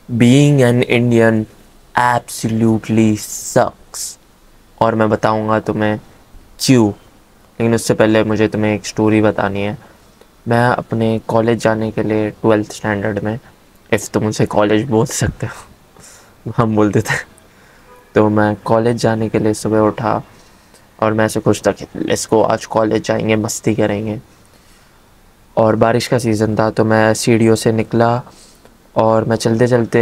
Being an Indian absolutely सक्स। और मैं बताऊंगा तुम्हें क्यों। लेकिन उससे पहले मुझे तुम्हें एक स्टोरी बतानी है। मैं अपने कॉलेज जाने के लिए 12th स्टैंडर्ड में, इफ़ तुम उसे कॉलेज बोल सकते हो, हम बोलते थे। तो मैं कॉलेज जाने के लिए सुबह उठा और मैं ऐसे खुश था कि लेट्स गो, आज कॉलेज जाएंगे, मस्ती करेंगे। और बारिश का सीज़न था तो मैं सीढ़ियों से निकला और मैं चलते चलते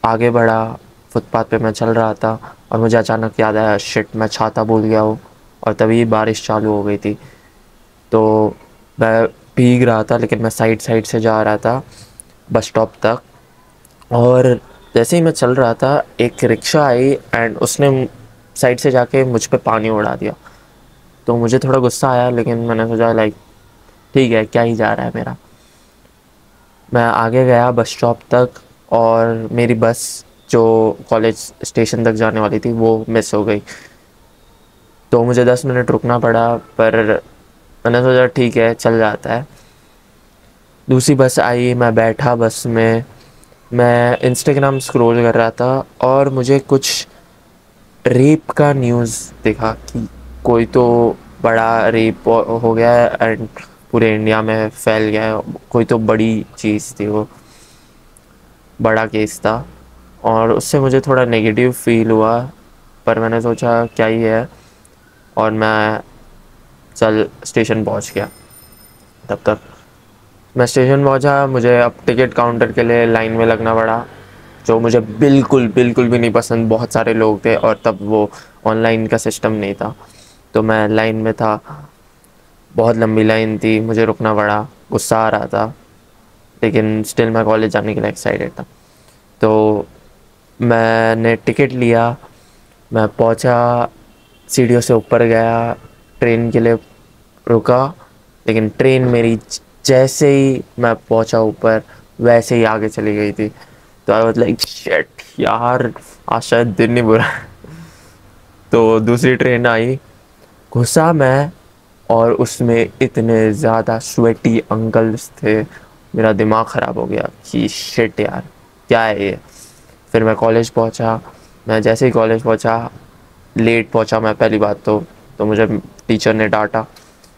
आगे बढ़ा। फुटपाथ पे मैं चल रहा था और मुझे अचानक याद आया, शिट, मैं छाता भूल गया हूँ। और तभी बारिश चालू हो गई थी। तो मैं भीग रहा था लेकिन मैं साइड साइड से जा रहा था बस स्टॉप तक। और जैसे ही मैं चल रहा था एक रिक्शा आई एंड उसने साइड से जाके मुझ पे पानी उड़ा दिया। तो मुझे थोड़ा गुस्सा आया लेकिन मैंने सोचा लाइक ठीक है, क्या ही जा रहा है मेरा। मैं आगे गया बस स्टॉप तक और मेरी बस जो कॉलेज स्टेशन तक जाने वाली थी वो मिस हो गई। तो मुझे 10 मिनट रुकना पड़ा, पर मैंने सोचा ठीक है, चल जाता है। दूसरी बस आई, मैं बैठा बस में। मैं इंस्टाग्राम स्क्रॉल कर रहा था और मुझे कुछ रेप का न्यूज़ दिखा कि कोई तो बड़ा रेप हो गया है एंड पूरे इंडिया में फैल गया है। कोई तो बड़ी चीज़ थी वो, बड़ा केस था। और उससे मुझे थोड़ा नेगेटिव फील हुआ, पर मैंने सोचा क्या ही है। और मैं चल स्टेशन पहुंच गया। तब तक मैं स्टेशन पहुंचा, मुझे अब टिकट काउंटर के लिए लाइन में लगना पड़ा, जो मुझे बिल्कुल बिल्कुल भी नहीं पसंद। बहुत सारे लोग थे और तब वो ऑनलाइन का सिस्टम नहीं था। तो मैं लाइन में था, बहुत लंबी लाइन थी, मुझे रुकना पड़ा, गुस्सा आ रहा था, लेकिन स्टिल मैं कॉलेज जाने के लिए एक्साइटेड था। तो मैंने टिकट लिया, मैं पहुंचा, सीढ़ियों से ऊपर गया, ट्रेन के लिए रुका। लेकिन ट्रेन मेरी जैसे ही मैं पहुंचा ऊपर वैसे ही आगे चली गई थी। तो आई वाज लाइक शिट यार, आज शायद दिन नहीं बुरा है। तो दूसरी ट्रेन आई, घुसा मैं, और उसमें इतने ज़्यादा स्वेटी अंकल्स थे, मेरा दिमाग ख़राब हो गया कि शिट यार, क्या है ये। फिर मैं कॉलेज पहुंचा। मैं जैसे ही कॉलेज पहुंचा, लेट पहुंचा मैं पहली बात तो मुझे टीचर ने डांटा।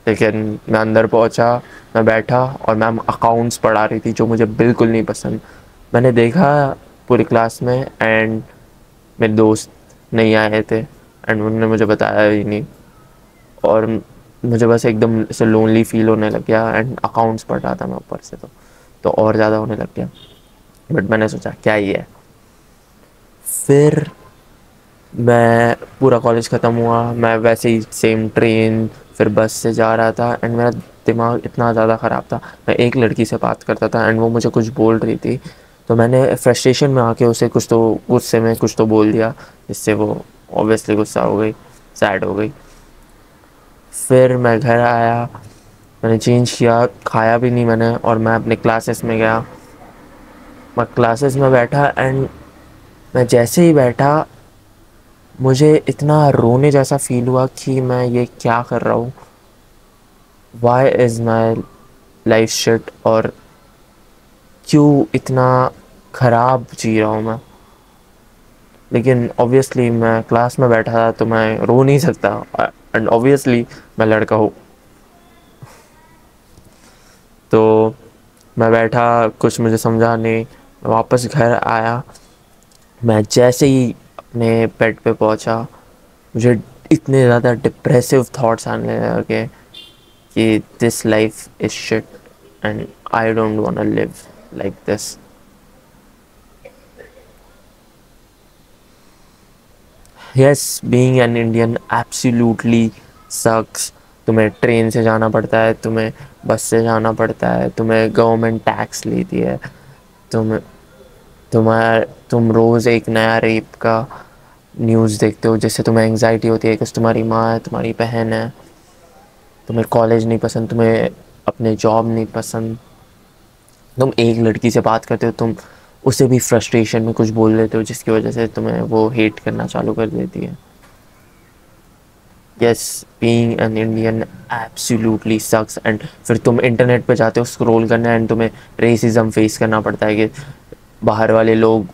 लेकिन मैं अंदर पहुंचा, मैं बैठा और मैम अकाउंट्स पढ़ा रही थी जो मुझे बिल्कुल नहीं पसंद। मैंने देखा पूरी क्लास में एंड मेरे दोस्त नहीं आए थे एंड उन्होंने मुझे बताया ही नहीं। और मुझे बस एकदम से लोनली फील होने लग गया एंड अकाउंट्स पढ़ रहा था मैं ऊपर से, तो और ज़्यादा होने लग गया। बट मैंने सोचा क्या ही है। फिर मैं पूरा कॉलेज ख़त्म हुआ, मैं वैसे ही सेम ट्रेन फिर बस से जा रहा था एंड मेरा दिमाग इतना ज़्यादा ख़राब था। मैं एक लड़की से बात करता था एंड वो मुझे कुछ बोल रही थी, तो मैंने फ्रस्ट्रेशन में आके उसे कुछ तो गुस्से में कुछ तो बोल दिया, जिससे वो ऑब्वियसली गुस्सा हो गई, सैड हो गई। फिर मैं घर आया, मैंने चेंज किया, खाया भी नहीं मैंने, और मैं अपने क्लासेस में गया। मैं क्लासेस में बैठा एंड मैं जैसे ही बैठा मुझे इतना रोने जैसा फील हुआ कि मैं ये क्या कर रहा हूँ, why is my life shit, और क्यों इतना ख़राब जी रहा हूँ मैं। लेकिन ऑब्वियसली मैं क्लास में बैठा था तो मैं रो नहीं सकता एंड ऑब्वियसली मैं लड़का हूँ। तो मैं बैठा, कुछ मुझे समझा नहीं, मैं वापस घर आया। मैं जैसे ही अपने बेड पे पहुंचा, मुझे इतने ज़्यादा डिप्रेसिव थॉट्स आने लगे कि this life is shit and I don't want to live like this. Yes, being an Indian absolutely sucks. तुम्हें ट्रेन से जाना पड़ता है, तुम्हें बस से जाना पड़ता है, तुम्हें गवर्नमेंट टैक्स लेती है, तुम तुम्हार तुम रोज़ एक नया रेप का न्यूज़ देखते हो जिससे तुम्हें एंग्जाइटी होती है कि तुम्हारी माँ है, तुम्हारी बहन है। तुम्हें कॉलेज नहीं पसंद, तुम्हें अपने जॉब नहीं पसंद, तुम एक लड़की से बात करते हो, तुम उसे भी फ्रस्ट्रेशन में कुछ बोल देते हो जिसकी वजह से तुम्हें वो हेट करना चालू कर देती है। Yes, being an Indian absolutely sucks. And फिर तुम इंटरनेट पे जाते हो स्क्रॉल करने एंड तुम्हें रेसिज्म फेस करना पड़ता है कि बाहर वाले लोग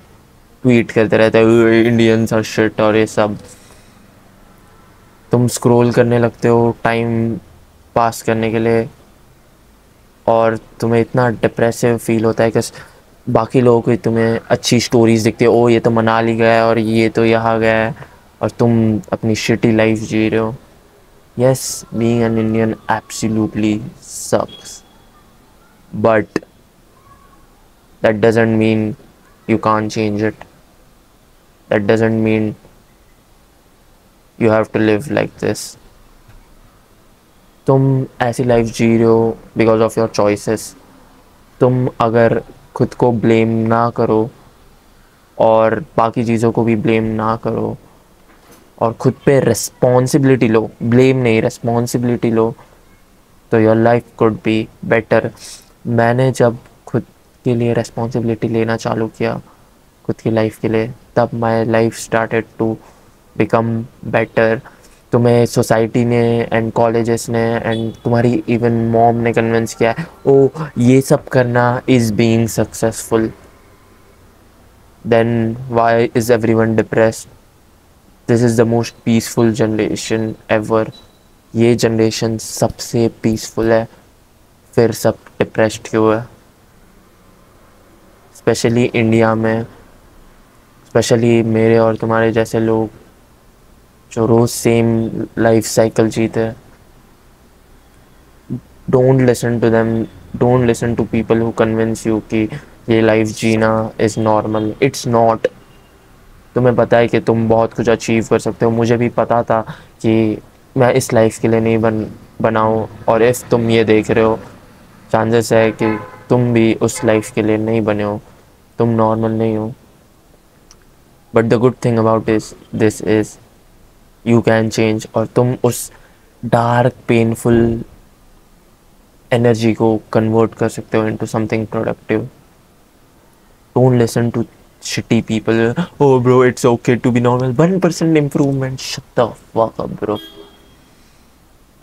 ट्वीट करते रहते हैं इंडियंस आर शिट और ये सब, तुम स्क्रॉल करने लगते हो टाइम पास करने के लिए और तुम्हें इतना डिप्रेसिव फील होता है कि बाकी लोगों को तुम्हें अच्छी स्टोरीज दिखती है, ओ ये तो मनाली गया है और ये तो यहाँ गया है और तुम अपनी शिटी लाइफ जी रहे हो। Yes, being an Indian absolutely sucks, but that doesn't mean you can't change it. That doesn't mean you have to live like this. तुम ऐसी लाइफ जी रहे हो बिकॉज ऑफ योर चॉइसेस। तुम अगर खुद को ब्लेम ना करो और बाकी चीज़ों को भी ब्लेम ना करो और खुद पे रिस्पॉन्सिबिलिटी लो, ब्लेम नहीं रिस्पॉन्सिबिलिटी लो, तो your life could be better. मैंने जब खुद के लिए रिस्पॉन्सिबिलिटी लेना चालू किया खुद की लाइफ के लिए, तब my life started to become better. तुम्हें सोसाइटी ने एंड कॉलेजेस ने एंड तुम्हारी इवन मॉम ने कन्विंस किया है ओ ये सब करना is being successful, then why is everyone depressed? This is the most peaceful generation ever. ये जनरेशन सबसे पीसफुल है, फिर सब डिप्रेस्ड क्यों है? स्पेशली इंडिया में, स्पेशली मेरे और तुम्हारे जैसे लोग जो रोज़ सेम लाइफ साइकिल जीते हैं। Don't listen to them, don't listen to people who convince you कि ये लाइफ जीना इज़ नॉर्मल। It's not. तुम्हें पता है कि तुम बहुत कुछ अचीव कर सकते हो, मुझे भी पता था कि मैं इस लाइफ के लिए नहीं बनाऊँ, और इफ़ तुम ये देख रहे हो चांसेस है कि तुम भी उस लाइफ के लिए नहीं बने हो, तुम नॉर्मल नहीं हो। But the good thing about this is you can change, और तुम उस डार्क पेनफुल एनर्जी को कन्वर्ट कर सकते हो into something productive. Don't listen to shitty people. Oh bro, it's okay to be normal, 1% improvement, shut the fuck up bro.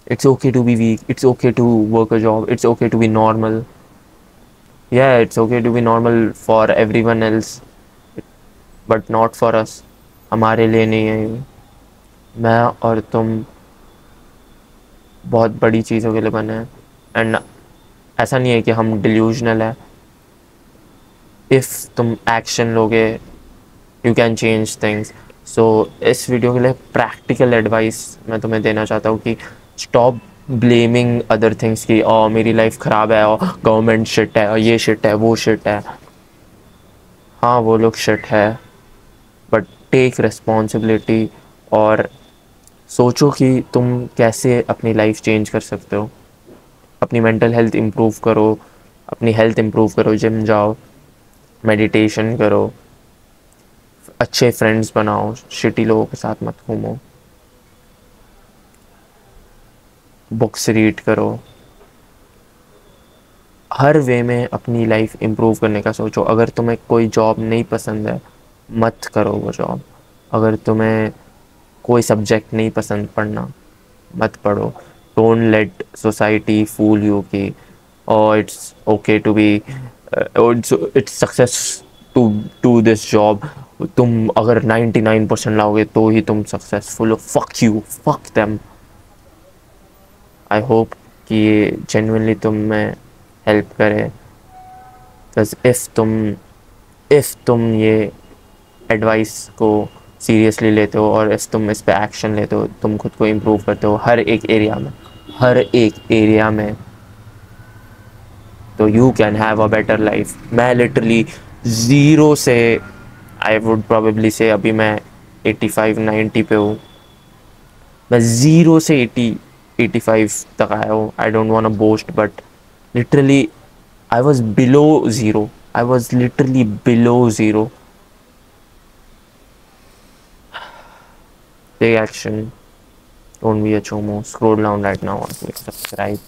It's okay to be weak, it's okay to work a job, it's okay to be normal. Yeah, it's okay to be normal for everyone else but not for us. हमारे लिए नहीं है ये। मैं और तुम बहुत बड़ी चीज़ों के लिए बने हैं, एंड ऐसा नहीं है कि हम डिल्यूजनल है। इफ़ तुम एक्शन लोगे यू कैन चेंज थिंग्स। सो इस वीडियो के लिए प्रैक्टिकल एडवाइस मैं तुम्हें देना चाहता हूँ कि स्टॉप ब्लेमिंग अदर थिंग्स कि ओ मेरी लाइफ ख़राब है और गवर्नमेंट शिट है और ये शिट है वो शिट है। हाँ वो लोग शिट है, बट टेक रिस्पॉन्सिबिलिटी और सोचो कि तुम कैसे अपनी लाइफ चेंज कर सकते हो। अपनी मेंटल हेल्थ इम्प्रूव करो, अपनी हेल्थ इम्प्रूव करो, जिम जाओ, मेडिटेशन करो, अच्छे फ्रेंड्स बनाओ, शिटी लोगों के साथ मत घूमो, बुक्स रीड करो। हर वे में अपनी लाइफ इम्प्रूव करने का सोचो। अगर तुम्हें कोई जॉब नहीं पसंद है मत करो वो जॉब। अगर तुम्हें कोई सब्जेक्ट नहीं पसंद पढ़ना मत पढ़ो। Don't let society fool you कि oh it's okay to be, it's success to this job. तुम अगर 99% लाओगे तो ही तुम सक्सेसफुल हो। Fuck you, fuck them. I hope कि ये जेन्युइनली तुम में हेल्प करे, बिकॉज इफ़ तुम ये एडवाइस को सीरियसली लेते हो और इफ़ तुम इस पे एक्शन लेते हो, तुम खुद को इम्प्रूव करते हो हर एक एरिया में, हर एक एरिया में, तो you can have a better life. मैं लिटरली ज़ीरो से, आई वुड प्रोबेबली से अभी मैं 85-90 पे हूँ। मैं ज़ीरो से 80-85 तक आया हूँ। I don't want to boast but literally I was below zero, I was literally below zero. Take action. Don't be a chomo. Scroll down right now and click subscribe.